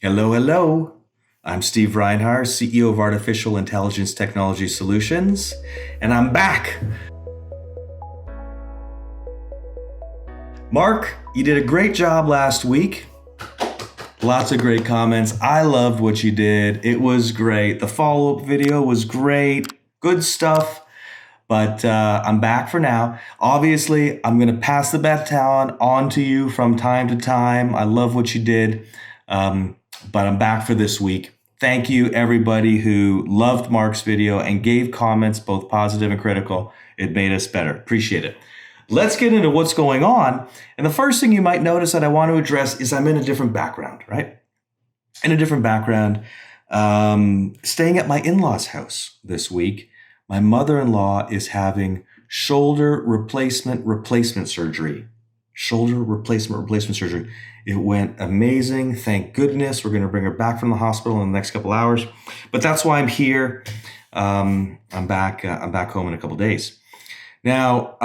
Hello, hello. I'm Steve Reinharz, CEO of Artificial Intelligence Technology Solutions, and I'm back. Mark, you did a great job last week. Lots of great comments. I loved what you did. It was great. The follow-up video was great. Good stuff. But I'm back for now. Obviously, I'm going to pass the baton on to you from time to time. I love what you did. But I'm back for this week. Thank you, everybody who loved Mark's video and gave comments, both positive and critical. It made us better. Appreciate it. Let's get into what's going on. And the first thing you might notice that I want to address is I'm in a different background, right? In a different background, staying at my in-laws' house this week. My mother-in-law is having shoulder replacement surgery. Shoulder replacement surgery. It went amazing. Thank goodness. We're going to bring her back from the hospital in the next couple hours. But that's why I'm here. I'm back home in a couple days. Now,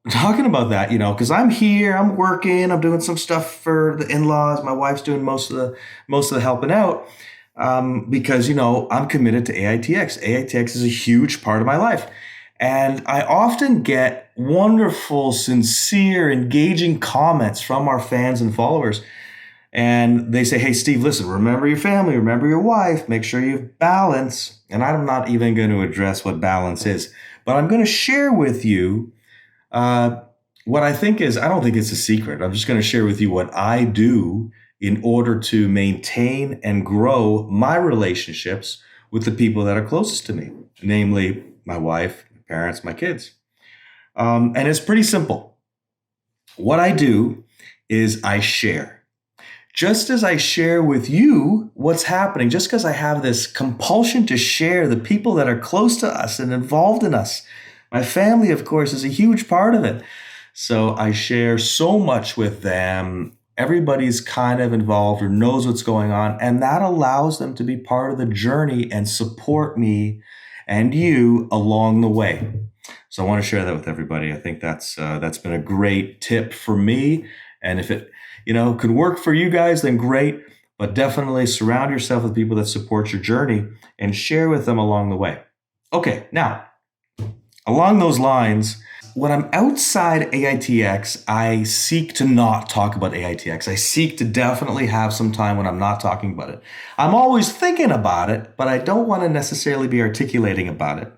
talking about that, because I'm here, I'm working, I'm doing some stuff for the in-laws. My wife's doing most of the helping out. Because, I'm committed to AITX. AITX is a huge part of my life. And I often get wonderful, sincere, engaging comments from our fans and followers. And they say, hey, Steve, listen, remember your family, remember your wife, make sure you have balance. And I'm not even going to address what balance is, but I'm going to share with you what I think is, I don't think it's a secret. I'm just going to share with you what I do in order to maintain and grow my relationships with the people that are closest to me, namely my wife, my parents, my kids. And it's pretty simple. What I do is I share. Just as I share with you what's happening, just because I have this compulsion to share the people that are close to us and involved in us. My family, of course, is a huge part of it. So I share so much with them. Everybody's kind of involved or knows what's going on, and that allows them to be part of the journey and support me and you along the way. So I want to share that with everybody. I think that's been a great tip for me, and if it could work for you guys, then great. But definitely surround yourself with people that support your journey and share with them along the way. Okay, now along those lines. When I'm outside AITX, I seek to not talk about AITX. I seek to definitely have some time when I'm not talking about it. I'm always thinking about it, but I don't want to necessarily be articulating about it.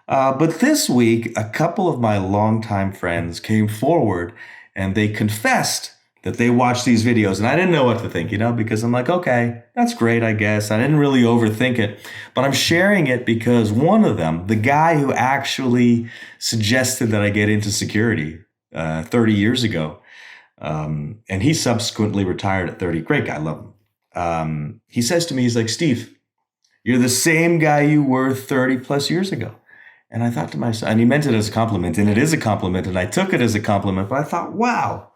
But this week, a couple of my longtime friends came forward and they confessed that they watched these videos. And I didn't know what to think, because I'm like, okay, that's great, I guess. I didn't really overthink it. But I'm sharing it because one of them, the guy who actually suggested that I get into security 30 years ago, and he subsequently retired at 30. Great guy, love him. He says to me, he's like, Steve, you're the same guy you were 30 plus years ago. And I thought to myself, and he meant it as a compliment, and it is a compliment, and I took it as a compliment, but I thought, wow.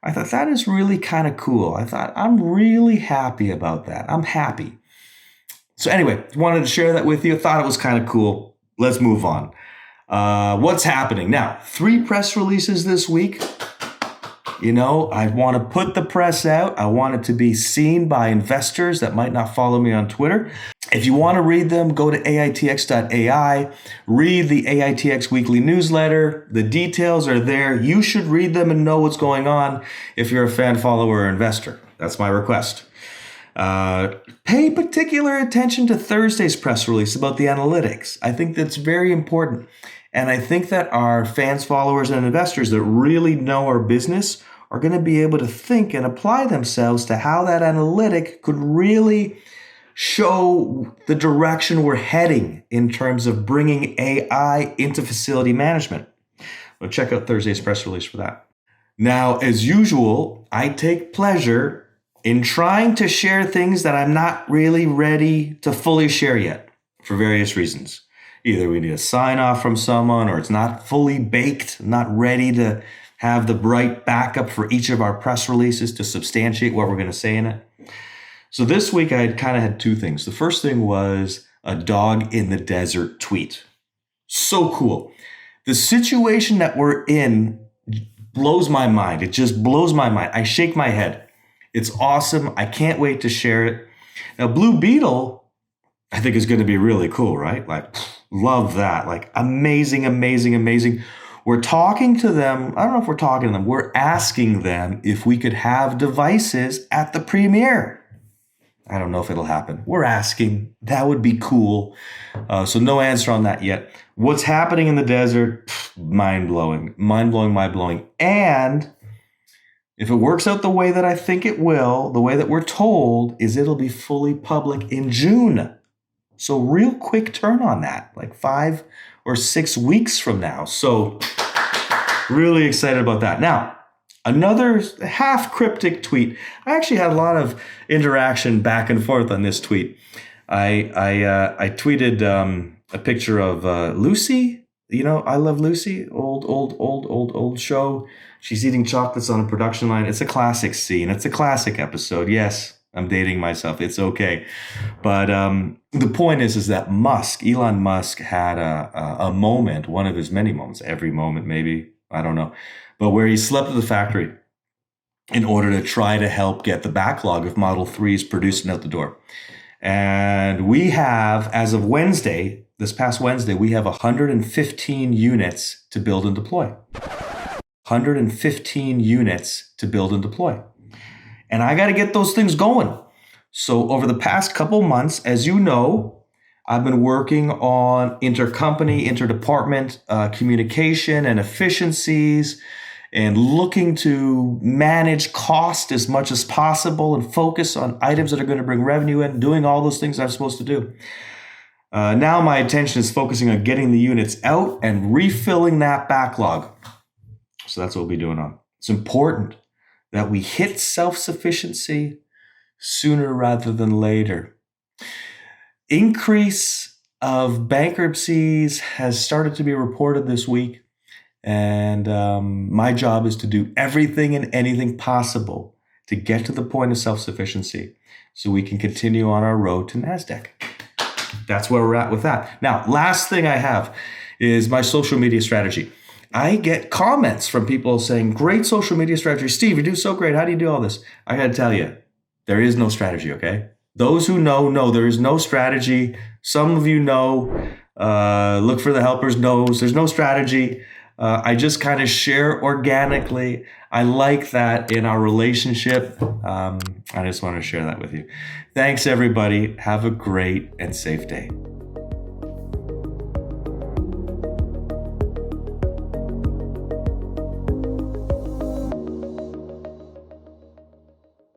I thought that is really kind of cool. I thought I'm really happy about that. I'm happy. So anyway, wanted to share that with you. Thought it was kind of cool. Let's move on. What's happening now? 3 press releases this week. I want to put the press out. I want it to be seen by investors that might not follow me on Twitter. If you want to read them, go to AITX.ai, read the AITX weekly newsletter. The details are there. You should read them and know what's going on if you're a fan, follower, or investor. That's my request. Pay particular attention to Thursday's press release about the analytics. I think that's very important. And I think that our fans, followers, and investors that really know our business are going to be able to think and apply themselves to how that analytic could really show the direction we're heading in terms of bringing AI into facility management. Well, check out Thursday's press release for that. Now, as usual, I take pleasure in trying to share things that I'm not really ready to fully share yet for various reasons. Either we need a sign off from someone, or it's not fully baked, not ready to have the right backup for each of our press releases to substantiate what we're going to say in it. So this week I had 2 things. The first thing was a dog in the desert tweet. So cool. The situation that we're in blows my mind. It just blows my mind. I shake my head. It's awesome. I can't wait to share it. Now, Blue Beetle, I think is going to be really cool, right? Like, love that. Like, amazing, amazing, amazing. We're talking to them. I don't know if we're talking to them. We're asking them if we could have devices at the premiere. I don't know if it'll happen. We're asking. That would be cool. So no answer on that yet. What's happening in the desert? Mind-blowing. Mind-blowing, mind-blowing. And if it works out the way that I think it will, the way that we're told, is it'll be fully public in June. So real quick turn on that, like 5 or 6 weeks from now. So really excited about that. Now, another half cryptic tweet. I actually had a lot of interaction back and forth on this tweet. I tweeted a picture of Lucy. You know, I Love Lucy, old show. She's eating chocolates on a production line. It's a classic scene. It's a classic episode. Yes, I'm dating myself. It's okay. But the point is that Elon Musk had a moment, one of his many moments, every moment maybe, I don't know, but where he slept at the factory in order to try to help get the backlog of Model 3s produced and out the door. And we have, as of Wednesday, this past Wednesday, we have 115 units to build and deploy. 115 units to build and deploy. And I got to get those things going. So over the past couple months, as you know, I've been working on intercompany, interdepartment communication and efficiencies, and looking to manage cost as much as possible and focus on items that are going to bring revenue in, doing all those things I'm supposed to do. Now my attention is focusing on getting the units out and refilling that backlog. So that's what we'll be doing on. It's important that we hit self-sufficiency sooner rather than later. Increase of bankruptcies has started to be reported this week. And my job is to do everything and anything possible to get to the point of self-sufficiency so we can continue on our road to NASDAQ. That's where we're at with that. Now, last thing I have is my social media strategy. I get comments from people saying, great social media strategy. Steve, you do so great. How do you do all this? I got to tell you, there is no strategy, okay? Those who know there is no strategy. Some of you know, look for the helpers knows there's no strategy. I just kind of share organically. I like that in our relationship. I just want to share that with you. Thanks, everybody. Have a great and safe day.